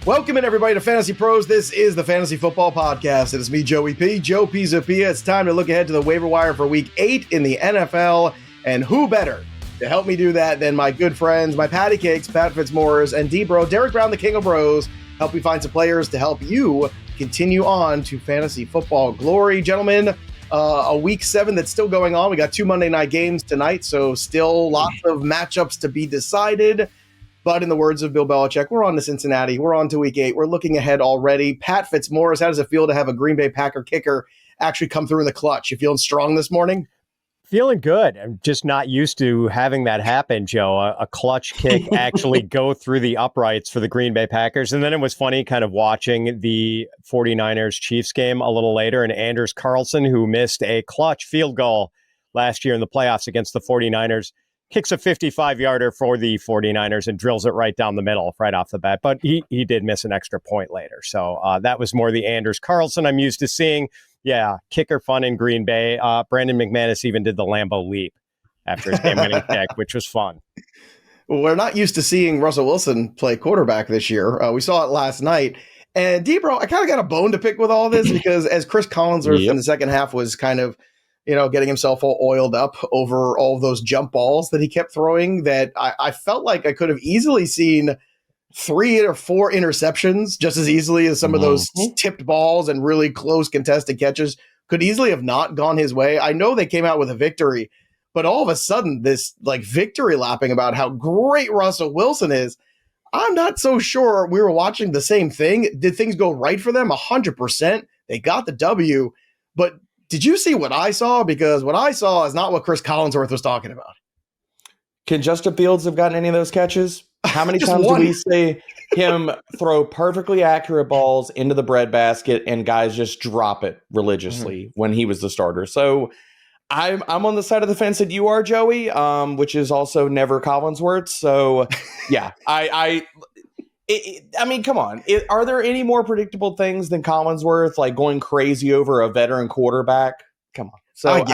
Welcome in, everybody, to Fantasy Pros. This is the Fantasy Football Podcast. It is me, Joey P. Joe Pisapia. It's time to look ahead to the waiver wire for Week 8 in the NFL. And who better to help me do that than my good friends, my patty cakes, Pat Fitzmaurice and DBro, Derek Brown, the King of Bros, help me find some players to help you continue on to fantasy football glory. Gentlemen, a Week 7 that's still going on. We got 2 Monday night games tonight, so still lots of matchups to be decided. But in the words of Bill Belichick, we're on to Cincinnati. We're on to Week 8. We're looking ahead already. Pat Fitzmaurice, how does it feel to have a Green Bay Packer kicker actually come through in the clutch? You feeling strong this morning? Feeling good. I'm just not used to having that happen, Joe. A clutch kick actually go through the uprights for the Green Bay Packers. And then it was funny kind of watching the 49ers Chiefs game a little later, and Anders Carlson, who missed a clutch field goal last year in the playoffs against the 49ers, kicks a 55-yarder for the 49ers and drills it right down the middle right off the bat. But he did miss an extra point later. So that was more the Anders Carlson I'm used to seeing. Yeah, kicker fun in Green Bay. Brandon McManus even did the Lambeau leap after his game-winning kick, which was fun. Well, we're not used to seeing Russell Wilson play quarterback this year. We saw it last night. And DBro, I kind of got a bone to pick with all this because as Chris Collinsworth in the second half was kind of, getting himself all oiled up over all of those jump balls that he kept throwing, that I felt like I could have easily seen 3 or 4 interceptions just as easily as some of those tipped balls and really close contested catches could easily have not gone his way. I know they came out with a victory, but all of a sudden this victory lapping about how great Russell Wilson is, I'm not so sure we were watching the same thing. Did things go right for them? 100%. They got the W, but did you see what I saw? Because what I saw is not what Chris Collinsworth was talking about. Can Justin Fields have gotten any of those catches? How many times do we see him throw perfectly accurate balls into the breadbasket and guys just drop it religiously when he was the starter? So I'm on the side of the fence that you are, Joey, which is also never Collinsworth. So yeah, I mean, come on. Are there any more predictable things than Collinsworth, like going crazy over a veteran quarterback? Come on. So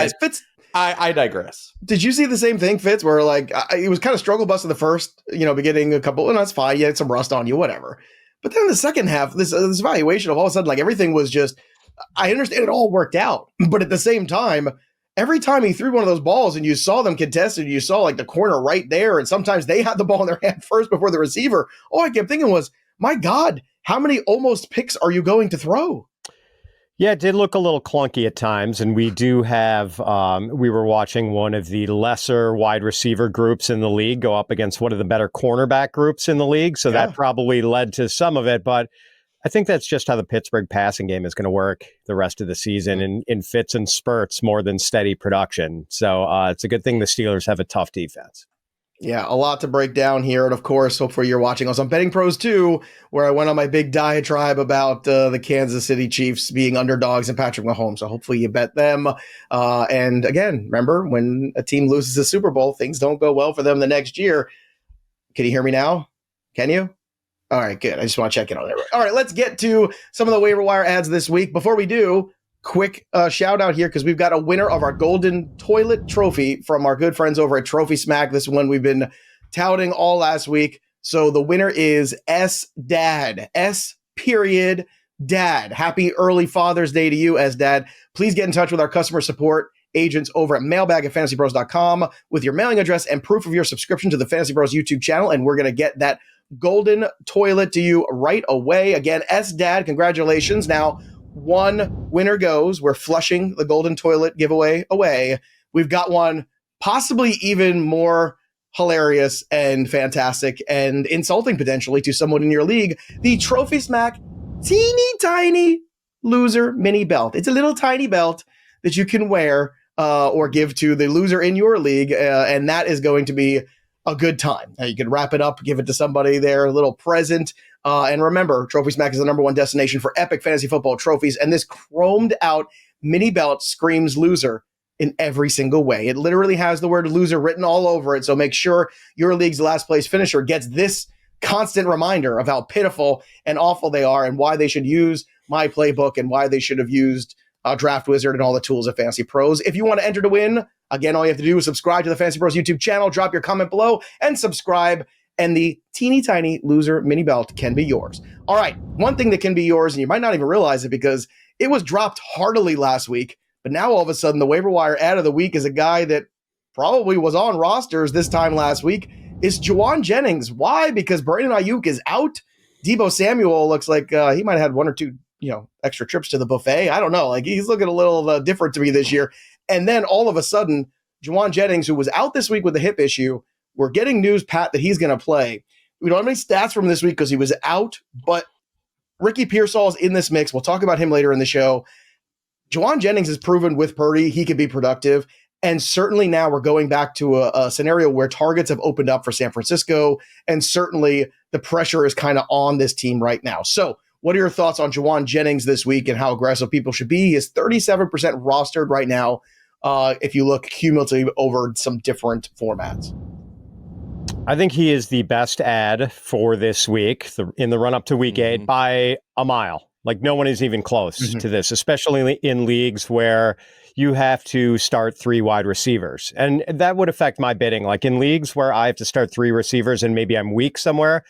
I digress. Did you see the same thing, Fitz, where it was kind of struggle bus in the first, beginning a couple, and that's fine. You had some rust on you, whatever. But then in the second half, this evaluation of all of a sudden, everything was just, I understand it all worked out. But at the same time, every time he threw one of those balls and you saw them contested, you saw the corner right there. And sometimes they had the ball in their hand first before the receiver. All I kept thinking was, my God, how many almost picks are you going to throw? Yeah, it did look a little clunky at times. And we do have, we were watching one of the lesser wide receiver groups in the league go up against one of the better cornerback groups in the league. So that probably led to some of it. But I think that's just how the Pittsburgh passing game is going to work the rest of the season in fits and spurts more than steady production. So it's a good thing the Steelers have a tough defense. Yeah, a lot to break down here. And of course, hopefully you're watching us on Betting Pros too, where I went on my big diatribe about the Kansas City Chiefs being underdogs and Patrick Mahomes. So hopefully you bet them. And again, remember, when a team loses a Super Bowl, things don't go well for them the next year. Can you hear me now? Can you? All right, good. I just want to check in on it. All right, let's get to some of the waiver wire ads this week. Before we do, quick shout out here because we've got a winner of our Golden Toilet Trophy from our good friends over at Trophy Smack. This one we've been touting all last week. So the winner is S-Dad. S.Dad. Happy early Father's Day to you, S-Dad. Please get in touch with our customer support agents over at mailbag@fantasypros.com with your mailing address and proof of your subscription to the Fantasy Pros YouTube channel, and we're going to get that golden toilet to you right away. Again, S-Dad, congratulations. Now, one winner goes. We're flushing the golden toilet giveaway away. We've got one possibly even more hilarious and fantastic and insulting potentially to someone in your league. The Trophy Smack teeny tiny loser mini belt. It's a little tiny belt that you can wear or give to the loser in your league. And that is going to be a good time. You can wrap it up, give it to somebody there, a little present. And remember, Trophy Smack is the #1 destination for epic fantasy football trophies. And this chromed out mini belt screams loser in every single way. It literally has the word loser written all over it. So make sure your league's last place finisher gets this constant reminder of how pitiful and awful they are and why they should use my playbook and why they should have used Draft Wizard and all the tools of Fantasy Pros. If you want to enter to win, again, all you have to do is subscribe to the Fantasy Pros YouTube channel, drop your comment below, and subscribe and the teeny tiny loser mini belt can be yours. All right, one thing that can be yours, and you might not even realize it because it was dropped heartily last week, but now all of a sudden the waiver wire ad of the week is a guy that probably was on rosters this time last week. It's Jauan Jennings. Why? Because Brandon Ayuk is out. Deebo Samuel looks like he might have had one or two, extra trips to the buffet. I don't know. Like he's looking a little different to me this year. And then all of a sudden, Jauan Jennings, who was out this week with a hip issue, we're getting news, Pat, that he's going to play. We don't have any stats from this week because he was out, but Ricky Pearsall is in this mix. We'll talk about him later in the show. Jauan Jennings has proven with Purdy he can be productive. And certainly now we're going back to a scenario where targets have opened up for San Francisco. And certainly the pressure is kind of on this team right now. So what are your thoughts on Jauan Jennings this week and how aggressive people should be? He is 37% rostered right now if you look cumulatively over some different formats. I think he is the best ad for this week in the run-up to week 8 by a mile. Like no one is even close to this, especially in leagues where you have to start 3 wide receivers. And that would affect my bidding. Like in leagues where I have to start 3 receivers and maybe I'm weak somewhere,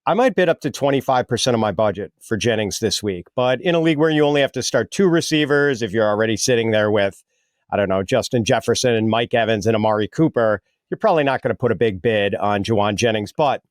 I might bid up to 25% of my budget for Jennings this week. But in a league where you only have to start 2 receivers, if you're already sitting there with, I don't know, Justin Jefferson and Mike Evans and Amari Cooper, you're probably not going to put a big bid on Jauan Jennings. But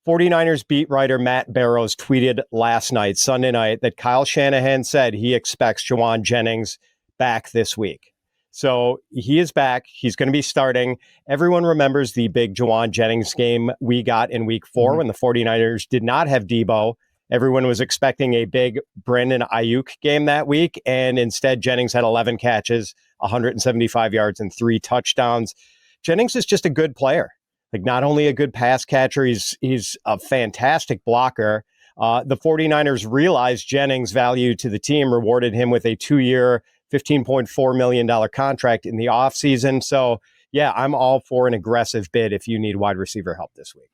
49ers beat writer Matt Barrows tweeted last night, Sunday night, that Kyle Shanahan said he expects Jauan Jennings back this week. So he is back. He's going to be starting. Everyone remembers the big Jauan Jennings game we got in week 4 when the 49ers did not have Debo. Everyone was expecting a big Brandon Ayuk game that week, and instead Jennings had 11 catches, 175 yards, and 3 touchdowns. Jennings is just a good player. Like not only a good pass catcher, he's a fantastic blocker. The 49ers realized Jennings' value to the team, rewarded him with a 2-year, $15.4 million contract in the offseason. So, yeah, I'm all for an aggressive bid if you need wide receiver help this week.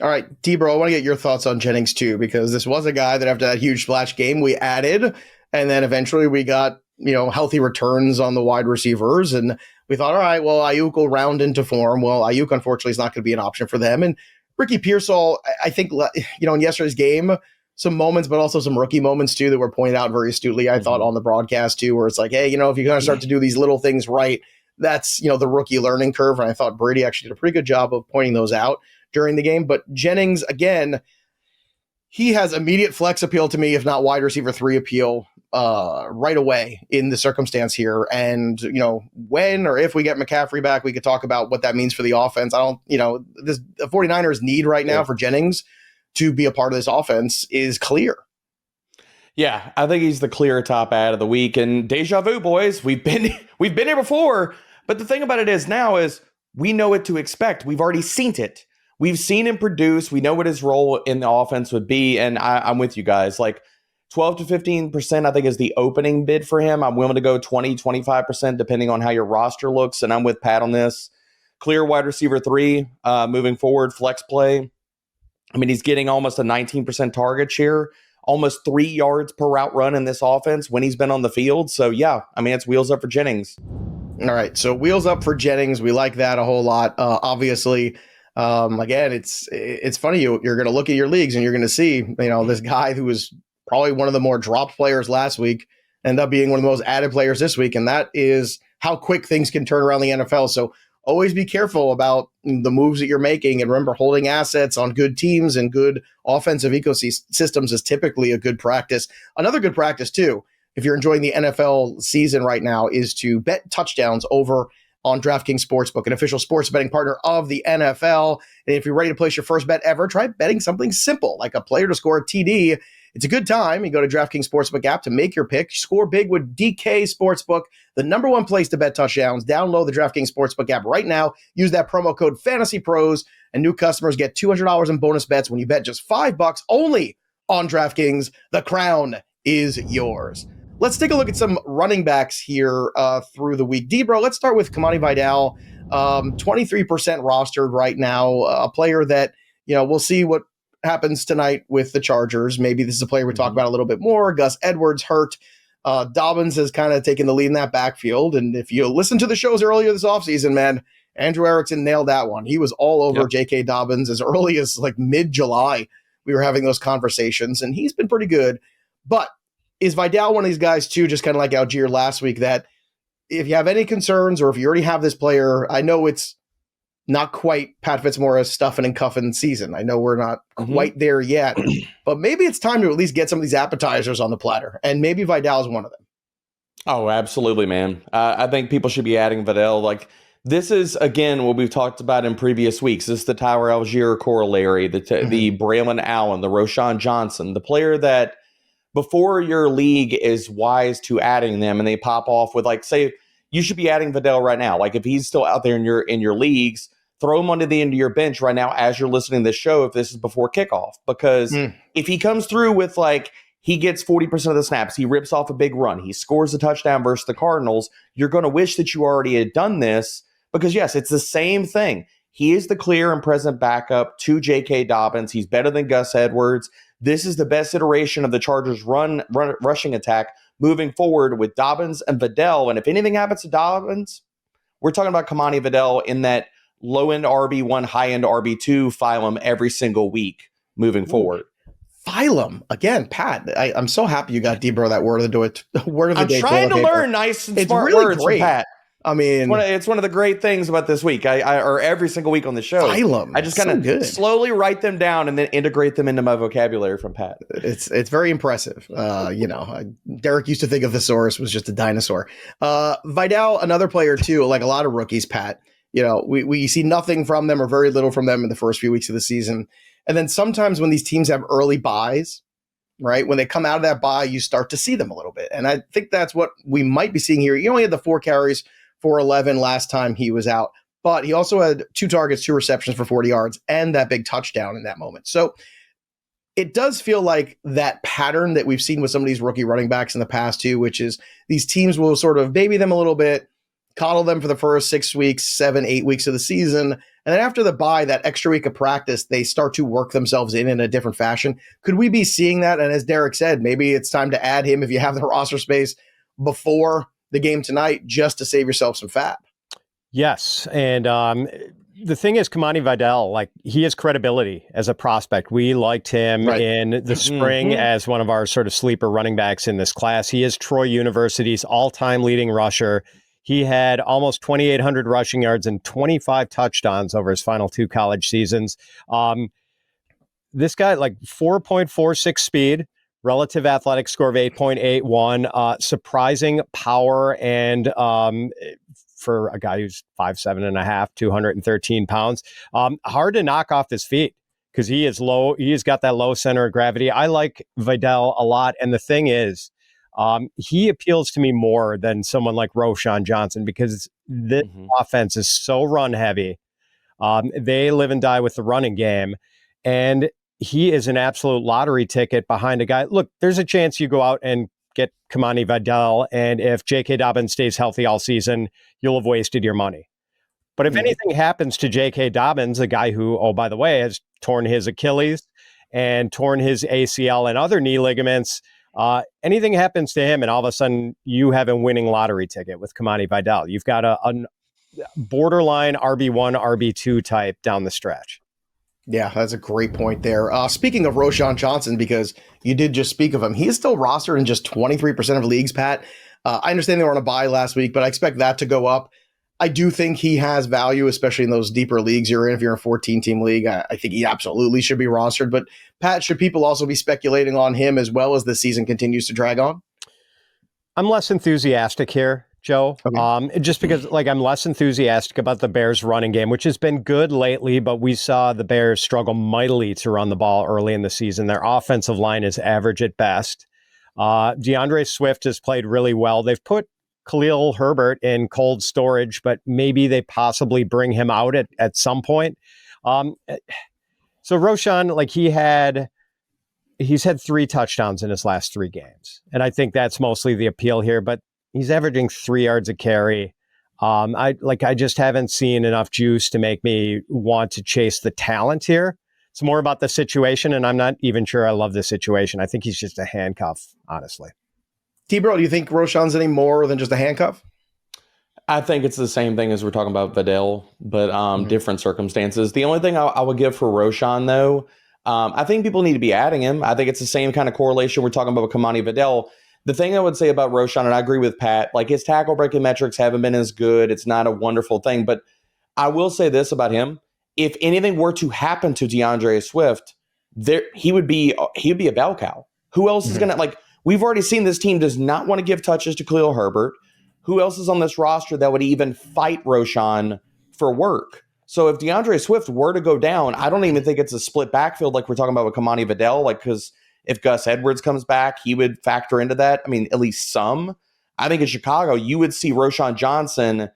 All right, DBro, I want to get your thoughts on Jennings too, because this was a guy that after that huge splash game we added, and then eventually we got, healthy returns on the wide receivers, and we thought, all right, well, Ayuk will round into form. Well, Ayuk, unfortunately, is not going to be an option for them. And Ricky Pearsall, I think, in yesterday's game, some moments, but also some rookie moments too that were pointed out very astutely, I thought, on the broadcast too, where it's like, hey, if you're going to start to do these little things right, that's, the rookie learning curve. And I thought Brady actually did a pretty good job of pointing those out during the game. But Jennings, again, he has immediate flex appeal to me, if not wide receiver 3 appeal right away in the circumstance here. And, when or if we get McCaffrey back, we could talk about what that means for the offense. The 49ers need right now for Jennings to be a part of this offense is clear. Yeah, I think he's the clear top ad of the week. And deja vu, boys, we've been here before. But the thing about it is now is we know what to expect. We've already seen it. We've seen him produce. We know what his role in the offense would be. And I'm with you guys. Like 12 to 15%, I think, is the opening bid for him. I'm willing to go 20, 25%, depending on how your roster looks. And I'm with Pat on this. Clear wide receiver 3 moving forward, flex play. I mean, he's getting almost a 19% target share, almost 3 yards per route run in this offense when he's been on the field. So, yeah, I mean, it's wheels up for Jennings. All right, so wheels up for Jennings. We like that a whole lot. Obviously, again, it's funny. You're going to look at your leagues and you're going to see, this guy who was probably one of the more dropped players last week end up being one of the most added players this week. And that is how quick things can turn around the NFL. So always be careful about the moves that you're making. And remember, holding assets on good teams and good offensive ecosystems is typically a good practice. Another good practice, too, if you're enjoying the NFL season right now, is to bet touchdowns over on DraftKings Sportsbook, an official sports betting partner of the NFL. And if you're ready to place your first bet ever, try betting something simple, like a player to score a TD. It's a good time. You go to DraftKings Sportsbook app to make your pick. Score big with DK Sportsbook, the #1 place to bet touchdowns. Download the DraftKings Sportsbook app right now. Use that promo code FantasyPros, and new customers get $200 in bonus bets when you bet just $5 only on DraftKings. The crown is yours. Let's take a look at some running backs here through the week. DBro, let's start with Kimani Vidal, 23% rostered right now, a player that, we'll see what happens tonight with the Chargers. Maybe this is a player we talk about a little bit more. Gus Edwards hurt. Dobbins has kind of taken the lead in that backfield. And if you listen to the shows earlier this offseason, man, Andrew Erickson nailed that one. He was all over J.K. Dobbins as early as like mid-July. We were having those conversations, and he's been pretty good. But is Vidal one of these guys, too, just kind of like Algier last week, that if you have any concerns or if you already have this player, I know it's not quite Pat Fitzmaurice stuffing and cuffing season. I know we're not quite there yet, but maybe it's time to at least get some of these appetizers on the platter, and maybe Vidal is one of them. Oh, absolutely, man. I think people should be adding Vidal. Like, this is, again, what we've talked about in previous weeks. This is the Tyler Algier corollary, the Braylon Allen, the Roschon Johnson, the player that before your league is wise to adding them and they pop off with, like, say, you should be adding Vidal right now. Like, if he's still out there in your leagues, throw him onto the end of your bench right now as you're listening to this show if this is before kickoff. Because if he comes through with, like, he gets 40% of the snaps, he rips off a big run, he scores a touchdown versus the Cardinals, you're going to wish that you already had done this because, yes, it's the same thing. He is the clear and present backup to J.K. Dobbins. He's better than Gus Edwards. This is the best iteration of the Chargers' rushing attack moving forward with Dobbins and Vidal. And if anything happens to Dobbins, we're talking about Kimani Vidal in that low-end RB1, high-end RB2 phylum every single week moving forward. Phylum. Again, Pat, I'm so happy you got DBro that word of the day. I'm trying to learn nice and smart words from Pat. I mean, it's one of the great things about this week. Or every single week on the show. Phylum. I just kind of slowly write them down and then integrate them into my vocabulary from Pat. It's very impressive. Derek used to think of Thesaurus was just a dinosaur. Vidal, another player too, like a lot of rookies, Pat. We see nothing from them or very little from them in the first few weeks of the season. And then sometimes when these teams have early buys, right, when they come out of that buy, you start to see them a little bit. And I think that's what we might be seeing here. He only had the 4 carries for 11 last time he was out, but he also had 2 targets, 2 receptions for 40 yards, and that big touchdown in that moment. So it does feel like that pattern that we've seen with some of these rookie running backs in the past too, which is these teams will sort of baby them a little bit, coddle them for the first 6 weeks, 7, 8 weeks of the season. And then after the bye, that extra week of practice, they start to work themselves in a different fashion. Could we be seeing that? And as Derek said, maybe it's time to add him if you have the roster space before the game tonight, just to save yourself some fat. Yes. And the thing is, Kimani Vidal, like, he has credibility as a prospect. We liked him in the spring as one of our sort of sleeper running backs in this class. He is Troy University's all-time leading rusher. He had almost 2,800 rushing yards and 25 touchdowns over his final 2 college seasons. This guy, like, 4.46 speed, relative athletic score of 8.81, surprising power, and for a guy who's 5'7.5", 213 pounds, hard to knock off his feet because he is low. He's got that low center of gravity. I like Vidal a lot, and the thing is, he appeals to me more than someone like Roschon Johnson because this offense is so run heavy. They live and die with the running game, and he is an absolute lottery ticket behind a guy. Look, there's a chance you go out and get Kimani Vidal, and if J.K. Dobbins stays healthy all season, you'll have wasted your money. But if anything happens to J.K. Dobbins, a guy who, oh, by the way, has torn his Achilles and torn his ACL and other knee ligaments, anything happens to him, and all of a sudden you have a winning lottery ticket with Kimani Vidal. You've got a borderline RB1, RB2 type down the stretch. Yeah, that's a great point there. Speaking of Roschon Johnson, because you did just speak of him, he is still rostered in just 23% of leagues, Pat. I understand they were on a bye last week, but I expect that to go up. I do think he has value, especially in those deeper leagues you're in. If you're in a 14-team league, I think he absolutely should be rostered. But, Pat, should people also be speculating on him as well as the season continues to drag on? I'm less enthusiastic here, Joe. Okay. Just because, like, I'm less enthusiastic about the Bears running game, which has been good lately, but we saw the Bears struggle mightily to run the ball early in the season. Their offensive line is average at best. DeAndre Swift has played really well. They've put Khalil Herbert in cold storage, but maybe they possibly bring him out at some point. So Roschon, like, he's had 3 touchdowns in his last 3 games. And I think that's mostly the appeal here, but he's averaging 3 yards a carry. I just haven't seen enough juice to make me want to chase the talent here. It's more about the situation, and I'm not even sure I love the situation. I think he's just a handcuff, honestly. DBro, do you think Roschon's any more than just a handcuff? I think it's the same thing as we're talking about Vidal, but different circumstances. The only thing I would give for Roschon, though, I think people need to be adding him. I think it's the same kind of correlation we're talking about with Kimani Vidal. The thing I would say about Roschon, and I agree with Pat, like his tackle breaking metrics haven't been as good. It's not a wonderful thing, but I will say this about him. If anything were to happen to DeAndre Swift, he would be a bell cow. Who else is going to, like, we've already seen this team does not want to give touches to Khalil Herbert. Who else is on this roster that would even fight Roschon for work? So if DeAndre Swift were to go down, I don't even think it's a split backfield like we're talking about with Kimani Vidal, like, because if Gus Edwards comes back, he would factor into that. I mean, at least some. I think in Chicago, you would see Roschon Johnson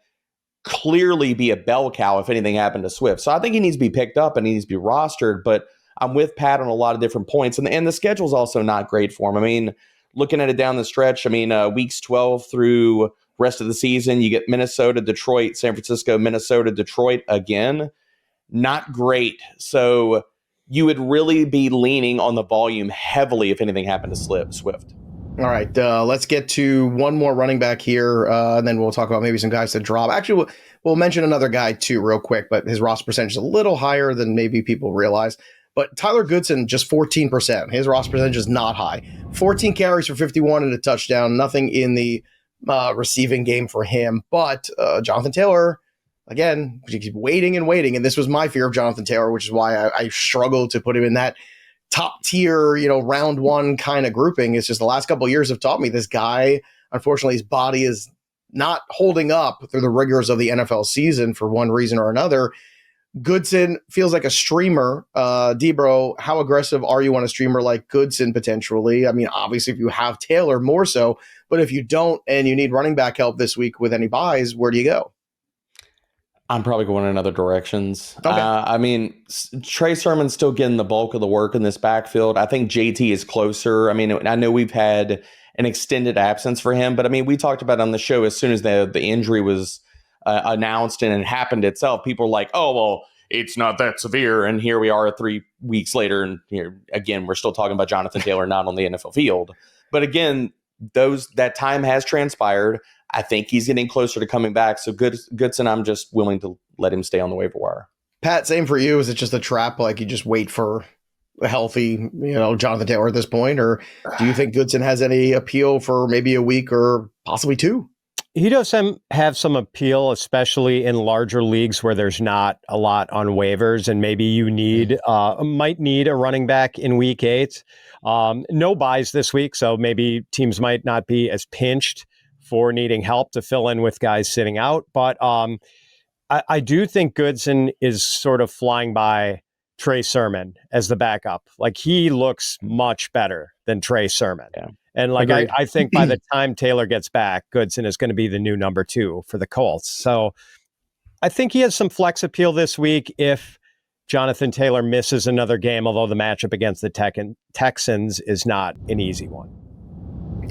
clearly be a bell cow if anything happened to Swift. So I think he needs to be picked up and he needs to be rostered, but I'm with Pat on a lot of different points. And the schedule's also not great for him. I mean, looking at it down the stretch, I mean, weeks 12 through rest of the season, you get Minnesota, Detroit, San Francisco, Minnesota, Detroit again. Not great. So you would really be leaning on the volume heavily if anything happened to Swift. All right, let's get to one more running back here, and then we'll talk about maybe some guys to drop. Actually, we'll mention another guy too real quick, but his roster percentage is a little higher than maybe people realize. But Tyler Goodson, just 14%. His roster percentage is not high. 14 carries for 51 and a touchdown. Nothing in the receiving game for him. But Jonathan Taylor, again, you keep waiting and waiting. And this was my fear of Jonathan Taylor, which is why I struggled to put him in that top tier, round one kind of grouping. It's just the last couple of years have taught me this guy, unfortunately, his body is not holding up through the rigors of the NFL season for one reason or another. Goodson feels like a streamer. DBro, how aggressive are you on a streamer like Goodson potentially? I mean, obviously, if you have Taylor, more so. But if you don't and you need running back help this week with any buys, where do you go? I'm probably going in other directions. Okay. I mean, Trey Sermon's still getting the bulk of the work in this backfield. I think JT is closer. I mean, I know we've had an extended absence for him, but I mean, we talked about on the show as soon as the injury was announced and it happened itself, people were like, oh, well, it's not that severe. And here we are 3 weeks later. And here again, we're still talking about Jonathan Taylor not on the NFL field. But again, that time has transpired. I think he's getting closer to coming back. So Goodson, I'm just willing to let him stay on the waiver wire. Pat, same for you. Is it just a trap? Like you just wait for a healthy, Jonathan Taylor at this point? Or do you think Goodson has any appeal for maybe a week or possibly two? He does have some appeal, especially in larger leagues where there's not a lot on waivers, and maybe you might need a running back in week 8. No buys this week, so maybe teams might not be as pinched for needing help to fill in with guys sitting out. But I do think Goodson is sort of flying by Trey Sermon as the backup. Like he looks much better than Trey Sermon. Yeah. And like I think by the time Taylor gets back, Goodson is going to be the new number 2 for the Colts. So I think he has some flex appeal this week if Jonathan Taylor misses another game, although the matchup against the Texans is not an easy one.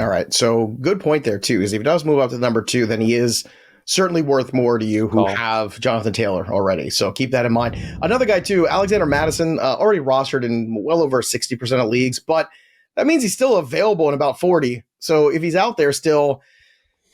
All right. So good point there, too, is if he does move up to number 2, then he is certainly worth more to you who have Jonathan Taylor already. So keep that in mind. Another guy, too, Alexander Mattison, already rostered in well over 60% of leagues, but that means he's still available in about 40. So if he's out there still,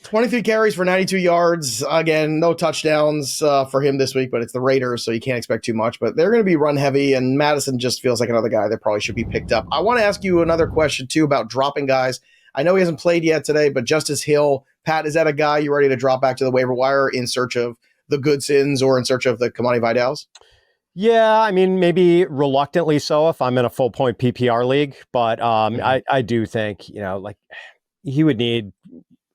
23 carries for 92 yards. Again, no touchdowns for him this week, but it's the Raiders, so you can't expect too much. But they're going to be run heavy, and Mattison just feels like another guy that probably should be picked up. I want to ask you another question, too, about dropping guys. I know he hasn't played yet today, but Justice Hill, Pat, is that a guy you're ready to drop back to the waiver wire in search of the Goodsons or in search of the Kimani Vidals? Yeah, I mean, maybe reluctantly so if I'm in a full point PPR league, but I do think, like he would need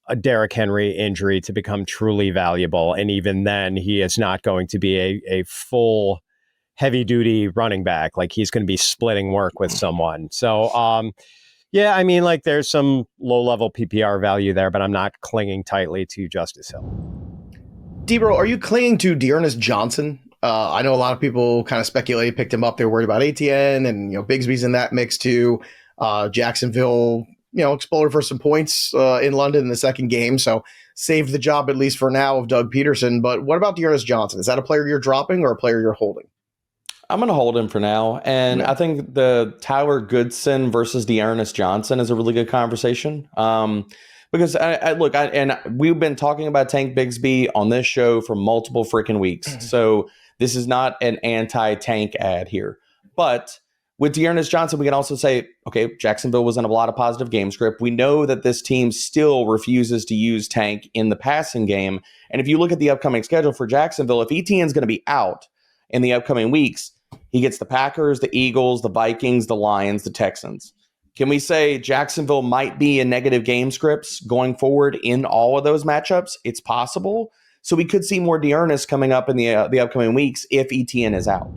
a Derrick Henry injury to become truly valuable. And even then, he is not going to be a full heavy duty running back. Like he's going to be splitting work with someone. So, yeah, I mean, like there's some low level PPR value there, but I'm not clinging tightly to Justice Hill. DBro, are you clinging to Dearness Johnson? I know a lot of people kind of speculate, picked him up. They're worried about ATN and, Bigsby's in that mix too. Jacksonville, exploded for some points in London in the second game. So saved the job, at least for now, of Doug Peterson. But what about Dearness Johnson? Is that a player you're dropping or a player you're holding? I'm going to hold him for now. And I think the Tyler Goodson versus Dearness Johnson is a really good conversation. Because we've been talking about Tank Bigsby on this show for multiple freaking weeks. So this is not an anti-Tank ad here. But with Dearness Johnson, we can also say, okay, Jacksonville was in a lot of positive game script. We know that this team still refuses to use Tank in the passing game. And if you look at the upcoming schedule for Jacksonville, if Etienne's going to be out in the upcoming weeks, he gets the Packers, the Eagles, the Vikings, the Lions, the Texans. Can we say Jacksonville might be in negative game scripts going forward in all of those matchups? It's possible. So we could see more Dearness coming up in the upcoming weeks if Etienne is out.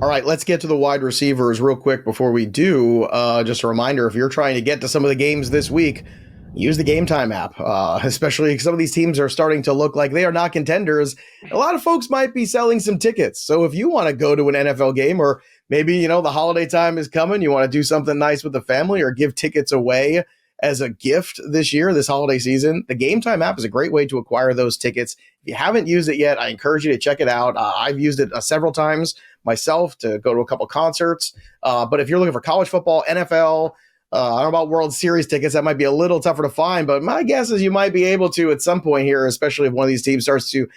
All right, let's get to the wide receivers real quick before we do. Just a reminder, if you're trying to get to some of the games this week, use the Game Time app, especially some of these teams are starting to look like they are not contenders. A lot of folks might be selling some tickets. So if you want to go to an NFL game, or maybe, the holiday time is coming, you want to do something nice with the family or give tickets away as a gift this holiday season, the Game Time app is a great way to acquire those tickets. If you haven't used it yet, I encourage you to check it out. I've used it several times myself to go to a couple concerts. But if you're looking for college football, NFL, I don't know about World Series tickets, that might be a little tougher to find, but my guess is you might be able to at some point here, especially if one of these teams starts to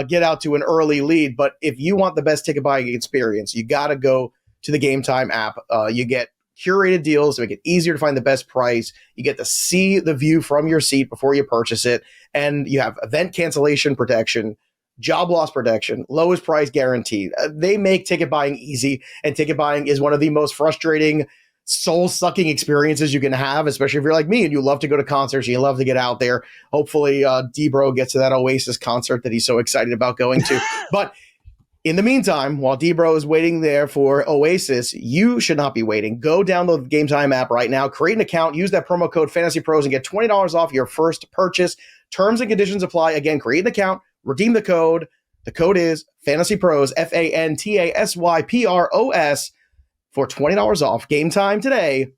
get out to an early lead. But if you want the best ticket buying experience, you got to go to the Game Time app. You get curated deals to make it easier to find the best price. You get to see the view from your seat before you purchase it. And you have event cancellation protection, job loss protection, lowest price guarantee. They make ticket buying easy, and ticket buying is one of the most frustrating, soul-sucking experiences you can have, especially if you're like me and you love to go to concerts, you love to get out there. Hopefully DBro gets to that Oasis concert that he's so excited about going to. But in the meantime, while DBro is waiting there for Oasis, you should not be waiting. Go download the Game Time app right now, create an account, use that promo code FantasyPros and get $20 off your first purchase. Terms and conditions apply. Again, create an account, redeem the code. The code is FantasyPros, FANTASYPROS, for $20 off. Game time today.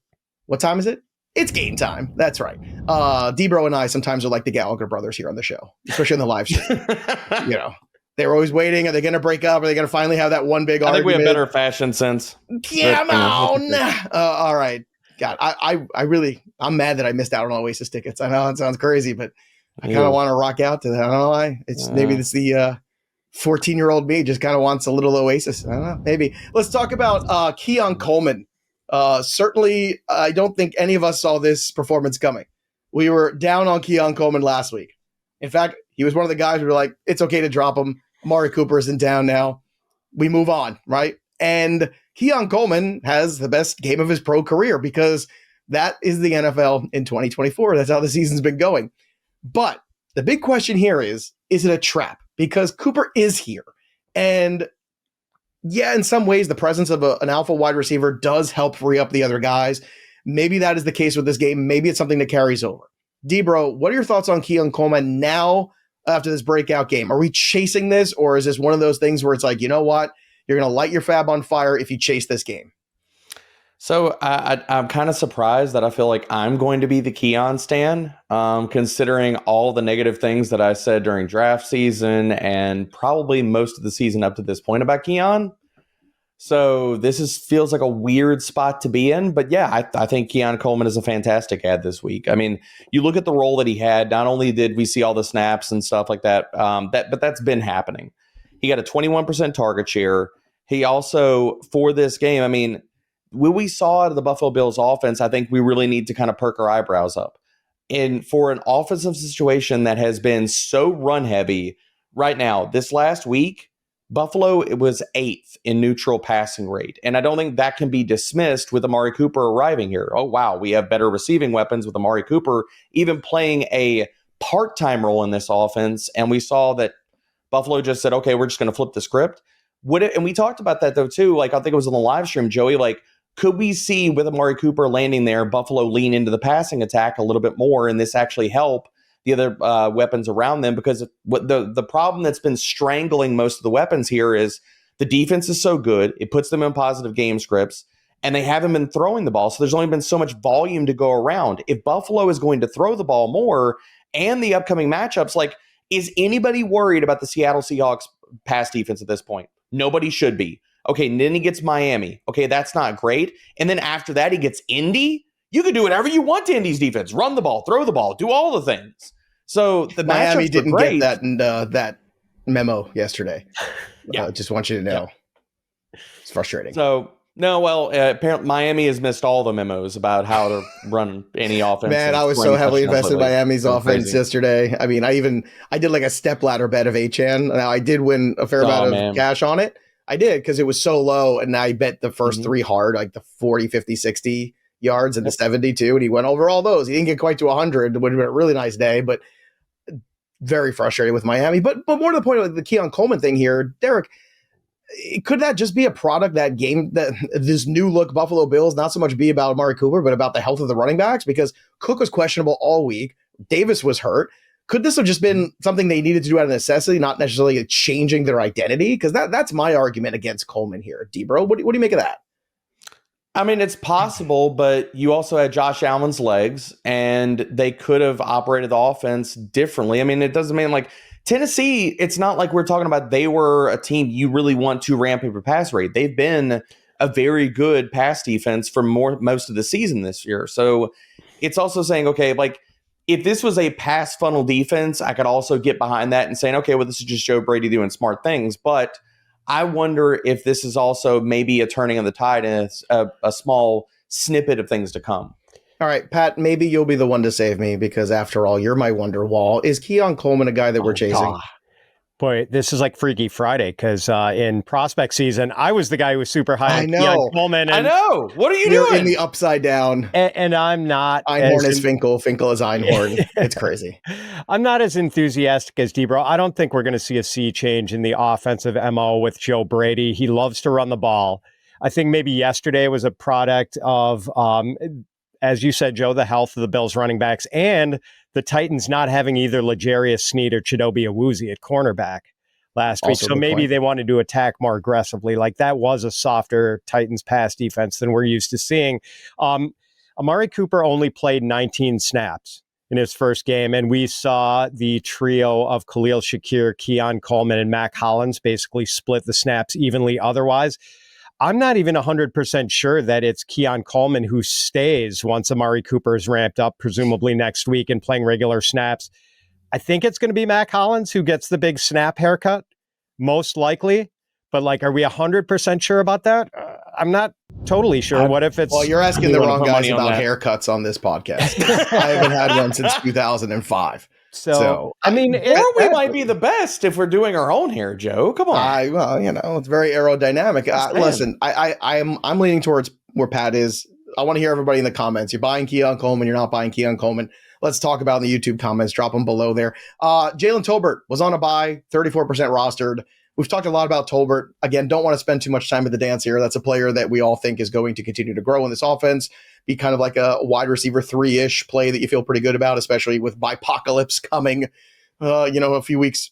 What time is it? It's game time. That's right. DBro and I sometimes are like the Gallagher brothers here on the show, especially on the live stream. They're always waiting. Are they going to break up? Are they going to finally have that one big argument? I think we have better fashion sense. Come on. All right. God, I'm mad that I missed out on Oasis tickets. I know it sounds crazy, but I kind of want to rock out to that. I don't know why. Maybe it's the 14-year-old me just kind of wants a little Oasis. I don't know. Maybe. Let's talk about Keon Coleman. Certainly, I don't think any of us saw this performance coming. We were down on Keon Coleman last week. In fact, he was one of the guys who were like, it's okay to drop him. Amari Cooper isn't down now. We move on, right? And Keon Coleman has the best game of his pro career because that is the NFL in 2024. That's how the season's been going. But the big question here is it a trap? Because Cooper is here. And yeah, in some ways, the presence of an alpha wide receiver does help free up the other guys. Maybe that is the case with this game. Maybe it's something that carries over. DBro, what are your thoughts on Keon Coleman now after this breakout game? Are we chasing this, or is this one of those things where it's like, you know what? You're going to light your fab on fire if you chase this game? So I'm kind of surprised that I feel like I'm going to be the Keon stan, considering all the negative things that I said during draft season and probably most of the season up to this point about Keon. So this feels like a weird spot to be in. But yeah, I think Keon Coleman is a fantastic ad this week. I mean, you look at the role that he had. Not only did we see all the snaps and stuff like that, but that's been happening. He got a 21% target share. He also, for this game, I mean, what we saw out of the Buffalo Bills offense, I think we really need to kind of perk our eyebrows up. And for an offensive situation that has been so run heavy right now, this last week, Buffalo, it was 8th in neutral passing rate. And I don't think that can be dismissed with Amari Cooper arriving here. Oh, wow, we have better receiving weapons with Amari Cooper even playing a part-time role in this offense. And we saw that Buffalo just said, okay, we're just going to flip the script. And we talked about that, though, too. Like, I think it was on the live stream, Joey, like, could we see with Amari Cooper landing there, Buffalo lean into the passing attack a little bit more and this actually help the other weapons around them? Because what the problem that's been strangling most of the weapons here is the defense is so good. It puts them in positive game scripts, and they haven't been throwing the ball. So there's only been so much volume to go around. If Buffalo is going to throw the ball more and the upcoming matchups, like, is anybody worried about the Seattle Seahawks pass defense at this point? Nobody should be. Okay, and then he gets Miami. Okay, that's not great. And then after that, he gets Indy. You can do whatever you want to Indy's defense. Run the ball, throw the ball, do all the things. So the Miami matchups didn't were great. get that and that memo yesterday. Yeah. Just want you to know. Yeah. It's frustrating. So, no, well, apparently Miami has missed all the memos about how to run any offense. Man, I was so heavily invested in Miami's offense yesterday. I mean, I did like a step ladder bet of Achane. Now, I did win a fair amount of cash on it. I did because it was so low, and I bet the first three hard, like the 40, 50, 60 yards and the 72, and he went over all those. He didn't get quite to 100. It would have been a really nice day, but very frustrated with Miami. But more to the point of the Keon Coleman thing here, Derek, could that just be a product, that game, that this new look Buffalo Bills, not so much be about Amari Cooper, but about the health of the running backs? Because Cook was questionable all week. Davis was hurt. Could this have just been something they needed to do out of necessity, not necessarily changing their identity? Because that's my argument against Coleman here. DBro, what do you make of that? I mean, it's possible, but you also had Josh Allen's legs, and they could have operated the offense differently. I mean, it doesn't mean like Tennessee, it's not like we're talking about they were a team you really want to ramp up your pass rate. They've been a very good pass defense for most of the season this year. So it's also saying, okay, like if this was a pass funnel defense, I could also get behind that and saying, okay, well, this is just Joe Brady doing smart things. But I wonder if this is also maybe a turning of the tide and it's a small snippet of things to come. All right, Pat, maybe you'll be the one to save me because after all, you're my wonder wall. Is Keon Coleman a guy that we're chasing? God. Boy, this is like Freaky Friday because in prospect season, I was the guy who was super high on Keon Coleman. I know. What are you doing? In the upside down. And I'm not. Einhorn is Finkel. Finkel is Einhorn. It's crazy. I'm not as enthusiastic as DBro. I don't think we're going to see a sea change in the offensive MO with Joe Brady. He loves to run the ball. I think maybe yesterday was a product of, as you said, Joe, the health of the Bills running backs and the Titans not having either L'Jarius Sneed or Chidobe Awuzie at cornerback last week. So maybe they wanted to attack more aggressively. Like that was a softer Titans pass defense than we're used to seeing. Amari Cooper only played 19 snaps in his first game, and we saw the trio of Khalil Shakir, Keon Coleman, and Mac Hollins basically split the snaps evenly otherwise. I'm not even 100% sure that it's Keon Coleman who stays once Amari Cooper is ramped up, presumably next week and playing regular snaps. I think it's going to be Mac Hollins who gets the big snap haircut, most likely. But like, are we 100% sure about that? I'm not totally sure. What if it's... Well, you're asking the wrong guys about haircuts on this podcast. I haven't had one since 2005. So I mean, we might be the best if we're doing our own hair, Joe. Come on. Well, it's very aerodynamic. Listen, I'm leaning towards where Pat is. I want to hear everybody in the comments. You're buying Keon Coleman. You're not buying Keon Coleman. Let's talk about in the YouTube comments. Drop them below there. Jalen Tolbert was on a buy, 34% rostered. We've talked a lot about Tolbert. Again, don't want to spend too much time at the dance here. That's a player that we all think is going to continue to grow in this offense. Be kind of like a wide receiver 3-ish play that you feel pretty good about, especially with Bipocalypse coming, a few weeks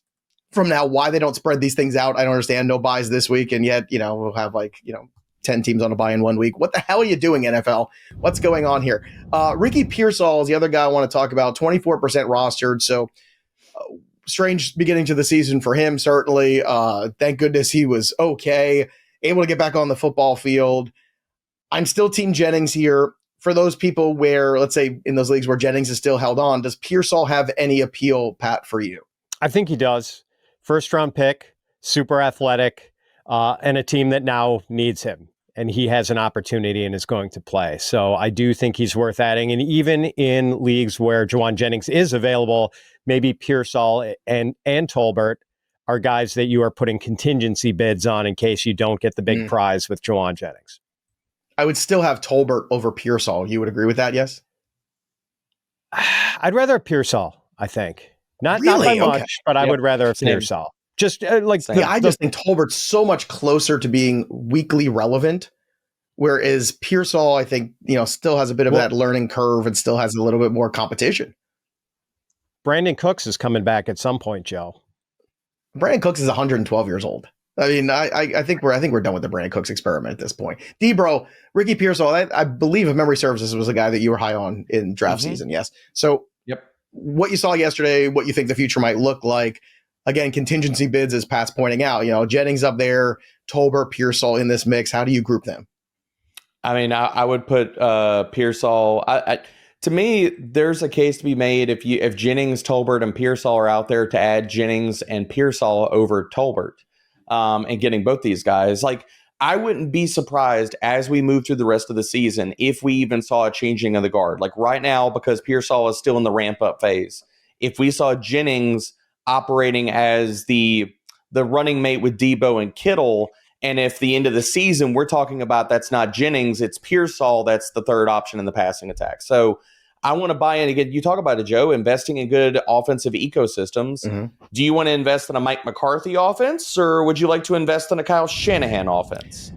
from now. Why they don't spread these things out, I don't understand. No buys this week, and yet, we'll have 10 teams on a buy in 1 week. What the hell are you doing, NFL? What's going on here? Ricky Pearsall is the other guy I want to talk about, 24% rostered, so strange beginning to the season for him, certainly. Thank goodness he was okay, able to get back on the football field. I'm still Team Jennings here. For those people where, let's say, in those leagues where Jennings is still held on, does Pearsall have any appeal, Pat, for you? I think he does. First round pick, super athletic, and a team that now needs him. And he has an opportunity and is going to play. So I do think he's worth adding. And even in leagues where Jauan Jennings is available, maybe Pearsall and Tolbert are guys that you are putting contingency bids on in case you don't get the big prize with Jauan Jennings. I would still have Tolbert over Pearsall. You would agree with that, yes? I'd rather Pearsall, I think. Not really? Not by much, but I would rather Pearsall. Just I just think Tolbert's so much closer to being weekly relevant, whereas Pearsall, I think, still has a bit of that learning curve and still has a little bit more competition. Brandon Cooks is coming back at some point, Joe. Brandon Cooks is 112 years old. I mean, I think we're done with the Brandon Cooks experiment at this point. DBro, Ricky Pearsall, I believe if memory serves, this was a guy that you were high on in draft season. Yes. So what you saw yesterday, what you think the future might look like, again, contingency bids, as Pat's pointing out, Jennings up there, Tolbert, Pearsall in this mix. How do you group them? I mean, I would put Pearsall. To me, there's a case to be made if Jennings, Tolbert, and Pearsall are out there to add Jennings and Pearsall over Tolbert, and getting both these guys. Like, I wouldn't be surprised as we move through the rest of the season if we even saw a changing of the guard. Like right now, because Pearsall is still in the ramp up phase, if we saw Jennings operating as the running mate with Debo and Kittle, and if the end of the season we're talking about that's not Jennings, it's Pearsall that's the third option in the passing attack. So I want to buy in again. You talk about it, Joe, investing in good offensive ecosystems. Mm-hmm. Do you want to invest in a Mike McCarthy offense, or would you like to invest in a Kyle Shanahan offense?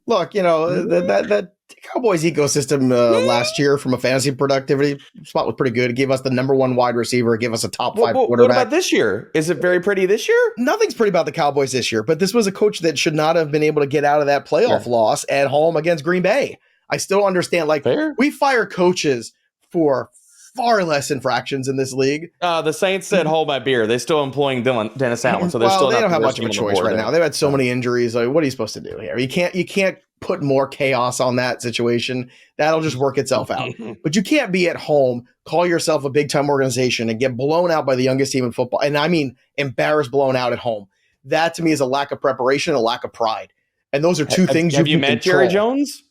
Look, that Cowboys ecosystem last year from a fantasy productivity spot was pretty good. It gave us the number one wide receiver. It gave us a top 5 quarterback. What about this year? Is it very pretty this year? Nothing's pretty about the Cowboys this year, but this was a coach that should not have been able to get out of that playoff loss at home against Green Bay. I still understand, we fire coaches for far less infractions in this league. The Saints said, hold my beer. They're still employing Dennis Allen, so they don't have much of a choice right now. They've had so many injuries. Like, what are you supposed to do here? You can't put more chaos on that situation. That'll just work itself out. But you can't be at home, call yourself a big-time organization, and get blown out by the youngest team in football. And I mean, embarrassed, blown out at home. That, to me, is a lack of preparation, a lack of pride. And those are two things you can control. Have you met Jerry Jones?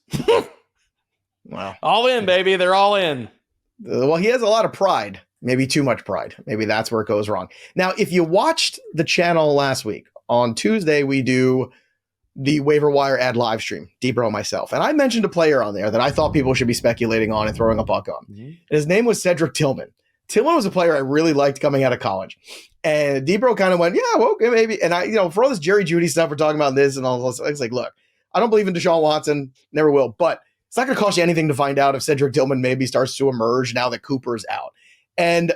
Wow. All in, baby. They're all in. Well, he has a lot of pride, maybe too much pride. Maybe that's where it goes wrong. Now, if you watched the channel last week, on Tuesday, we do the Waiver Wire Add live stream, DBro and myself. And I mentioned a player on there that I thought people should be speculating on and throwing a buck on. Mm-hmm. His name was Cedric Tillman. Tillman was a player I really liked coming out of college. And DBro kind of went, yeah, well, okay, maybe. And I, for all this Jerry Jeudy stuff, we're talking about this and all this. It's like, look, I don't believe in Deshaun Watson, never will. But it's not going to cost you anything to find out if Cedric Tillman maybe starts to emerge now that Cooper's out. And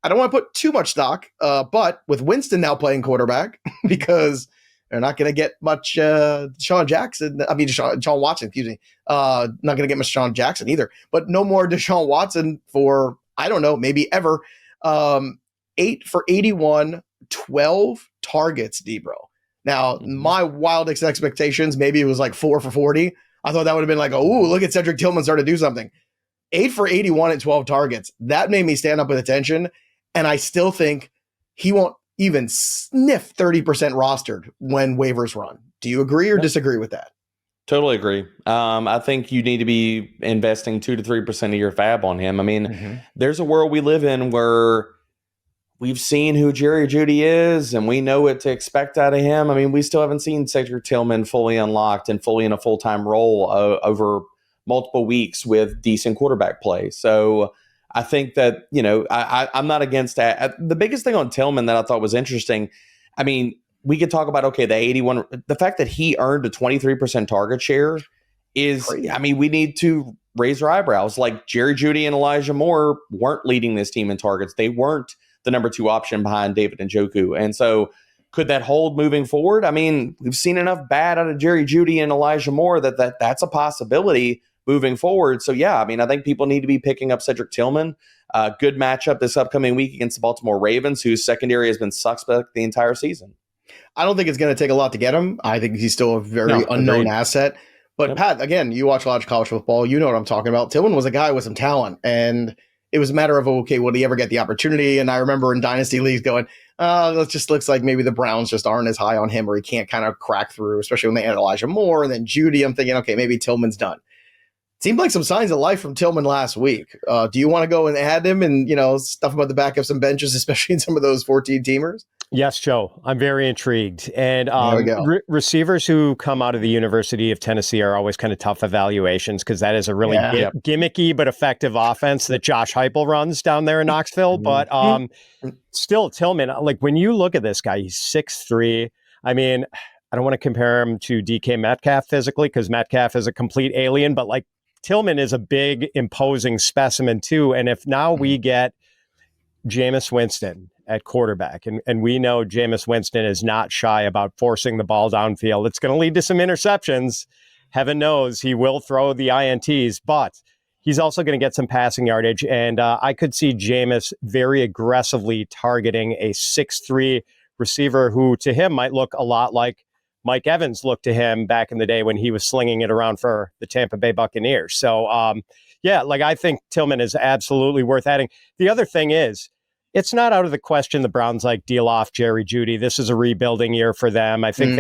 I don't want to put too much stock, but with Winston now playing quarterback, because they're not going to get much Deshaun Watson, excuse me. Not going to get much Deshaun Jackson either, but no more Deshaun Watson for, I don't know, maybe ever. 8 for 81, 12 targets, DBro. Now, my wildest expectations, maybe it was like 4 for 40. I thought that would have been like, oh, look at Cedric Tillman start to do something. 8 for 81 at 12 targets. That made me stand up with attention. And I still think he won't even sniff 30% rostered when waivers run. Do you agree or disagree with that? Totally agree. I think you need to be investing 2 to 3% of your fab on him. I mean, there's a world we live in where we've seen who Jerry Jeudy is, and we know what to expect out of him. I mean, we still haven't seen Cedric Tillman fully unlocked and fully in a full-time role over multiple weeks with decent quarterback play. So I think that, I'm not against that. The biggest thing on Tillman that I thought was interesting, I mean, we could talk about, okay, the fact that he earned a 23% target share is, crazy. I mean, we need to raise our eyebrows. Like Jerry Jeudy and Elijah Moore weren't leading this team in targets. They weren't the number 2 option behind David Njoku. And so could that hold moving forward? I mean, we've seen enough bad out of Jerry Jeudy and Elijah Moore that's a possibility moving forward. So yeah, I mean, I think people need to be picking up Cedric Tillman. Good matchup this upcoming week against the Baltimore Ravens, whose secondary has been suspect the entire season. I don't think it's going to take a lot to get him. I think he's still a very unknown asset. But Pat, again, you watch a lot of college football. You know what I'm talking about. Tillman was a guy with some talent, and it was a matter of, okay, will he ever get the opportunity? And I remember in Dynasty Leagues going, it just looks like maybe the Browns just aren't as high on him, or he can't kind of crack through, especially when they had Elijah Moore and then Jeudy. I'm thinking, okay, maybe Tillman's done. Seemed like some signs of life from Tillman last week. Do you want to go and add him and, stuff about the back of some benches, especially in some of those 14-teamers? Yes, Joe. I'm very intrigued. And receivers who come out of the University of Tennessee are always kind of tough evaluations because that is a really gimmicky but effective offense that Josh Heupel runs down there in Knoxville. But still, Tillman, like when you look at this guy, he's 6'3". I mean, I don't want to compare him to DK Metcalf physically because Metcalf is a complete alien, but like Tillman is a big, imposing specimen too. And if now we get Jameis Winston at quarterback, and we know Jameis Winston is not shy about forcing the ball downfield, it's going to lead to some interceptions. Heaven knows he will throw the INTs, but he's also going to get some passing yardage. And I could see Jameis very aggressively targeting a 6'3" receiver who to him might look a lot like Mike Evans looked to him back in the day when he was slinging it around for the Tampa Bay Buccaneers. So, I think Tillman is absolutely worth adding. The other thing is, it's not out of the question the Browns deal off Jerry Jeudy. This is a rebuilding year for them. I think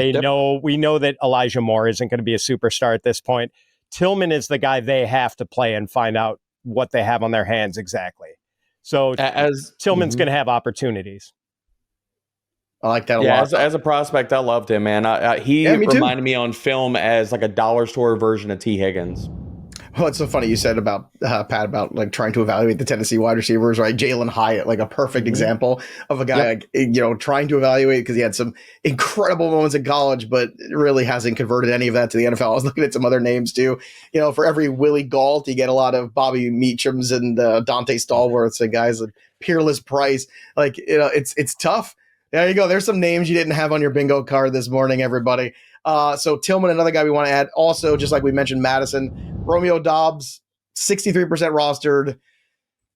we know that Elijah Moore isn't going to be a superstar at this point. Tillman is the guy they have to play and find out what they have on their hands exactly. So Tillman's going to have opportunities. I like that a lot. As a prospect, I loved him, man. He reminded me on film as like a dollar store version of T. Higgins. Well, it's so funny you said about Pat about trying to evaluate the Tennessee wide receivers, right? Jalen Hyatt, a perfect example of a guy trying to evaluate because he had some incredible moments in college, but really hasn't converted any of that to the NFL. I was looking at some other names too. For every Willie Gault, you get a lot of Bobby Meachams and Dante Stallworths and guys like Peerless Price. It's tough. There you go. There's some names you didn't have on your bingo card this morning, everybody. So Tillman, another guy we want to add. Also, just like we mentioned, Mattison, Romeo Doubs, 63% rostered.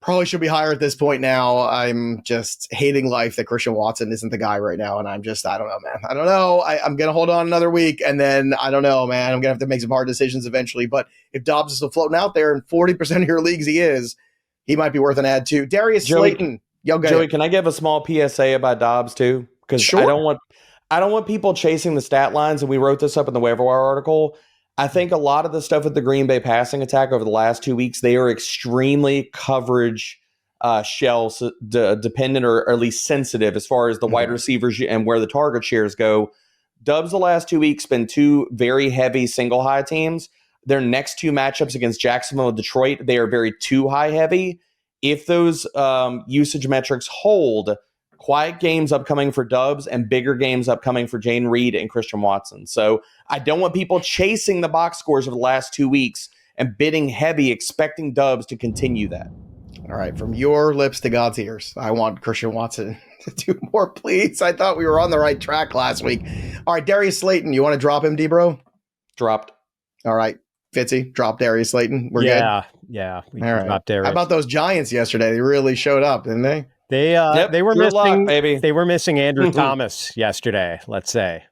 Probably should be higher at this point now. I'm just hating life that Christian Watson isn't the guy right now. And I don't know, man. I don't know. I'm going to hold on another week. And then I don't know, man. I'm going to have to make some hard decisions eventually. But if Doubs is still floating out there in 40% of your leagues, he might be worth an add too. Darius Slayton. Joey, can I give a small PSA about Doubs too? Because I don't want people chasing the stat lines, and we wrote this up in the Waiver Wire article. I think a lot of the stuff with the Green Bay passing attack over the last 2 weeks, they are extremely coverage dependent or at least sensitive as far as the wide receivers and where the target shares go. Doubs the last 2 weeks been two very heavy single high teams. Their next two matchups against Jacksonville and Detroit, they are very too high heavy. If those usage metrics hold, quiet games upcoming for Doubs and bigger games upcoming for Jane Reed and Christian Watson. So I don't want people chasing the box scores of the last 2 weeks and bidding heavy, expecting Doubs to continue that. All right, from your lips to God's ears, I want Christian Watson to do more, please. I thought we were on the right track last week. All right, Darius Slayton, you want to drop him, DBro? Dropped. All right. Fitzy, drop Darius Slayton. We're good. Yeah. We dropped Darius. How about those Giants yesterday? They really showed up, didn't they? They were missing, luck, baby. They were missing Andrew Thomas yesterday. Let's say.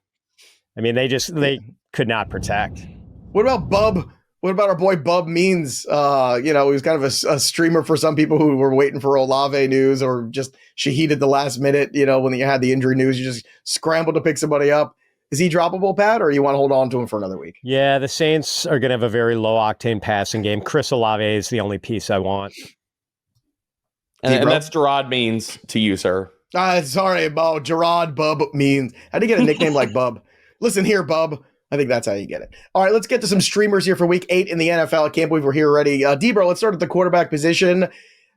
I mean, they could not protect. What about Bub? What about our boy Bub Means? He was kind of a streamer for some people who were waiting for Olave news, or just Shaheed at the last minute. When you had the injury news, you just scrambled to pick somebody up. Is he droppable, Pat, or you want to hold on to him for another week? Yeah, the Saints are going to have a very low-octane passing game. Chris Olave is the only piece I want. And that's Gerard Means to you, sir. Sorry about Gerard Bub Means. How do you get a nickname like Bub? Listen here, Bub. I think that's how you get it. All right, let's get to some streamers here for week 8 in the NFL. I can't believe we're here already. DBro, let's start at the quarterback position.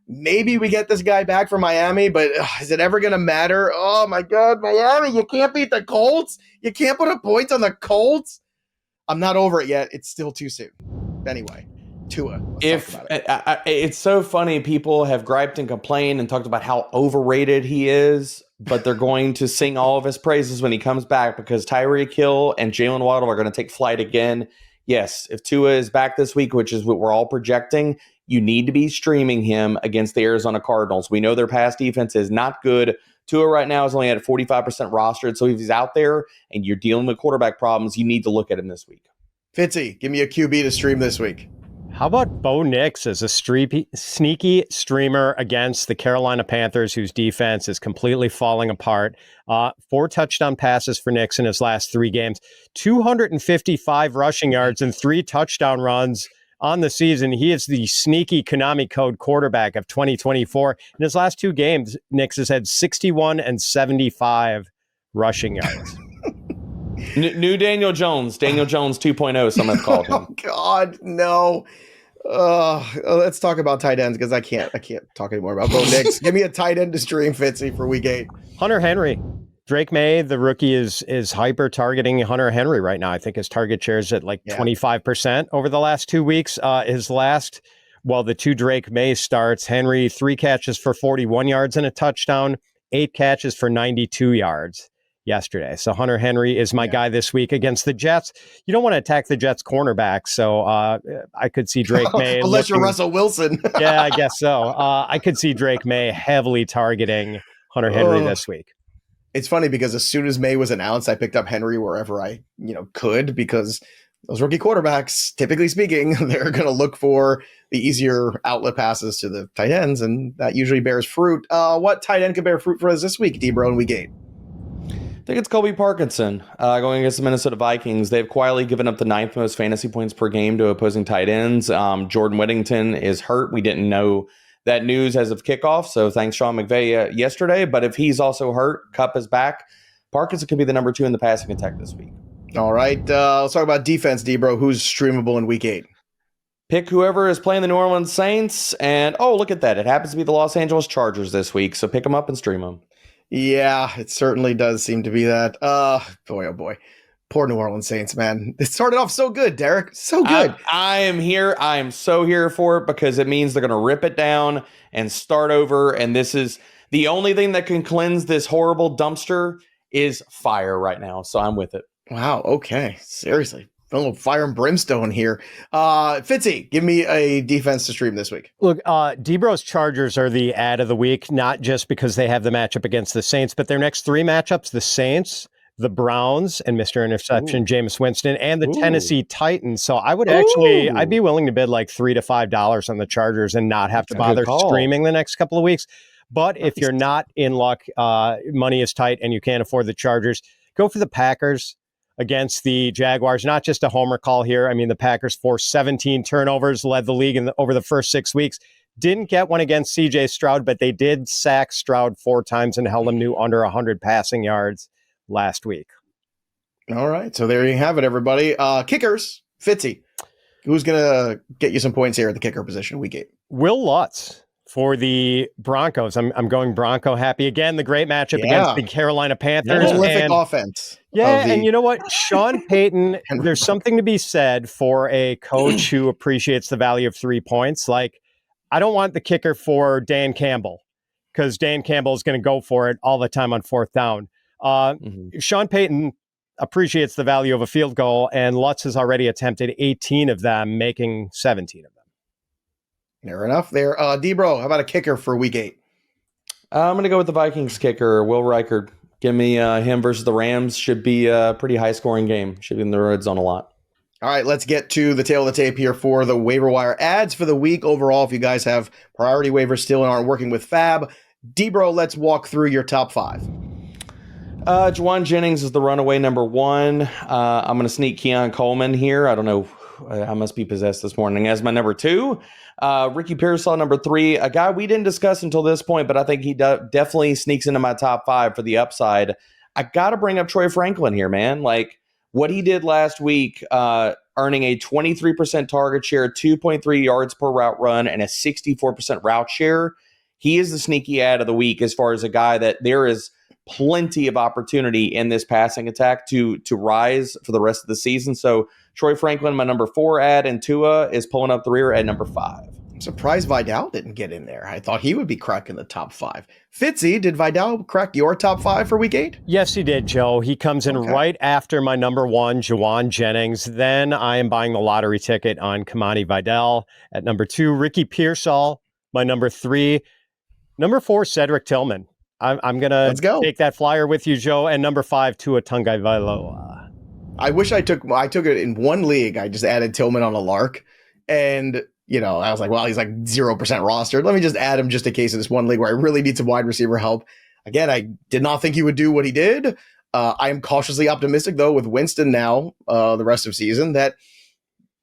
Maybe we get this guy back from Miami, but is it ever going to matter? Oh, my God, Miami, you can't beat the Colts? You can't put a point on the Colts? I'm not over it yet. It's still too soon. Anyway, Tua. It's so funny. People have griped and complained and talked about how overrated he is, but they're going to sing all of his praises when he comes back because Tyreek Hill and Jalen Waddle are going to take flight again. Yes, if Tua is back this week, which is what we're all projecting, you need to be streaming him against the Arizona Cardinals. We know their pass defense is not good. Tua right now is only at 45% rostered, so if he's out there and you're dealing with quarterback problems, you need to look at him this week. Fitzy, give me a QB to stream this week. How about Bo Nix as a sneaky streamer against the Carolina Panthers, whose defense is completely falling apart? 4 touchdown passes for Nix in his last 3 games, 255 rushing yards and 3 touchdown runs on the season. He is the sneaky Konami code quarterback of 2024. In his last 2 games, Nix has had 61 and 75 rushing yards. New Daniel Jones 2.0, some have called him. Oh, God, no. Let's talk about tight ends because I can't talk anymore about Bo Nix. Give me a tight end to stream, Fitzy, for week 8. Hunter Henry. Drake May, the rookie, is hyper targeting Hunter Henry right now. I think his target share is at 25% over the last 2 weeks. The 2 Drake May starts, Henry 3 catches for 41 yards and a touchdown, 8 catches for 92 yards yesterday. So Hunter Henry is my guy this week against the Jets. You don't want to attack the Jets cornerback, so I could see Drake May. Unless you're Russell Wilson. Yeah, I guess so. I could see Drake May heavily targeting Hunter Henry this week. It's funny because as soon as May was announced, I picked up Henry wherever I, could, because those rookie quarterbacks, typically speaking, they're going to look for the easier outlet passes to the tight ends, and that usually bears fruit. What tight end could bear fruit for us this week, DBro, in week 8? I think it's Colby Parkinson going against the Minnesota Vikings. They've quietly given up the 9th most fantasy points per game to opposing tight ends. Jordan Whittington is hurt. We didn't know that news as of kickoff, so thanks Sean McVay yesterday. But if he's also hurt, Kupp is back, Parkinson could be the number 2 in the passing attack this week. All right, let's talk about defense, DBro. Who's streamable in week 8? Pick whoever is playing the New Orleans Saints, and look at that. It happens to be the Los Angeles Chargers this week, so pick them up and stream them. Yeah, it certainly does seem to be that. Boy, oh boy. Poor New Orleans Saints, man. It started off so good, Derek. So good. I am here. I am so here for it because it means they're going to rip it down and start over. And this is the only thing that can cleanse this horrible dumpster is fire right now. So I'm with it. Wow. Okay. Seriously. A little fire and brimstone here. Fitzy, give me a defense to stream this week. Look, DBro's Chargers are the ad of the week, not just because they have the matchup against the Saints, but their next 3 matchups, the Saints, the Browns, and Mr. Interception, Jameis Winston, and the Tennessee Titans. So I would I'd be willing to bid like $3 to $5 on the Chargers and not have to bother streaming the next couple of weeks. But if you're not in luck, money is tight, and you can't afford the Chargers, go for the Packers against the Jaguars. Not just a homer call here. I mean, the Packers forced 17 turnovers, led the league over the first 6 weeks. Didn't get one against C.J. Stroud, but they did sack Stroud 4 times and held him to under 100 passing yards last week. All right. So there you have it, everybody. Kickers, Fitzy. Who's going to get you some points here at the kicker position week 8? Will Lutz for the Broncos. I'm going Bronco happy again. The great matchup against the Carolina Panthers. Prolific offense. Yeah, and you know what? Sean Payton, there's something to be said for a coach who appreciates the value of 3 points. Like, I don't want the kicker for Dan Campbell because Dan Campbell is going to go for it all the time on 4th down. Sean Payton appreciates the value of a field goal, and Lutz has already attempted 18 of them, making 17 of them. Fair enough there. DBro, how about a kicker for week 8? I'm going to go with the Vikings kicker, Will Reichard. Give me him versus the Rams. Should be a pretty high-scoring game. Should be in the red zone a lot. All right, let's get to the tail of the tape here for the waiver wire ads for the week. Overall, if you guys have priority waivers still and aren't working with Fab, DBro, let's walk through your top 5. Jauan Jennings is the runaway number 1. I'm going to sneak Keon Coleman here. I don't know. I must be possessed this morning as my number 2. Ricky Pearsall, number 3, a guy we didn't discuss until this point, but I think he definitely sneaks into my top 5 for the upside. I got to bring up Troy Franklin here, man. Like what he did last week, earning a 23% target share, 2.3 yards per route run, and a 64% route share. He is the sneaky ad of the week as far as a guy that there is plenty of opportunity in this passing attack to rise for the rest of the season. So Troy Franklin, my number 4 ad, and Tua is pulling up the rear at number 5. I'm surprised Vidal didn't get in there. I thought he would be cracking the top 5. Fitzy, did Vidal crack your top 5 for week 8? Yes, he did, Joe. He comes in right after my number 1, Jauan Jennings. Then I am buying the lottery ticket on Kimani Vidal. At number 2, Ricky Pearsall, my number 3. Number 4, Cedric Tillman. I'm going to take that flyer with you, Joe. And number 5, Tua Tagovailoa. I wish I took it in one league. I just added Tillman on a lark. And, I was like, well, he's like 0% rostered. Let me just add him just in case in this one league where I really need some wide receiver help. Again, I did not think he would do what he did. I am cautiously optimistic, though, with Winston now, the rest of season, that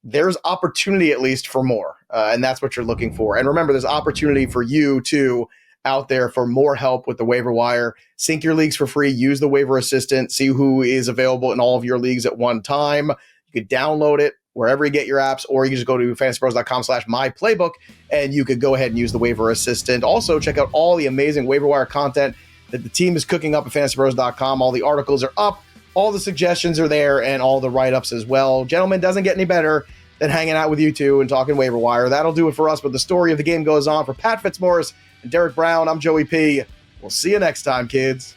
there's opportunity at least for more. And that's what you're looking for. And remember, there's opportunity for you too out there for more help with the waiver wire. Sync your leagues for free. Use the waiver assistant. See who is available in all of your leagues at one time. You could download it wherever you get your apps, or you can just go to fantasypros.com/myplaybook and you could go ahead and use the waiver assistant. Also, check out all the amazing waiver wire content that the team is cooking up at fantasypros.com. All the articles are up, all the suggestions are there, and all the write-ups as well. Gentlemen, doesn't get any better than hanging out with you two and talking waiver wire. That'll do it for us, but the story of the game goes on. For Pat Fitzmaurice and Derek Brown, I'm Joey P. We'll see you next time, kids.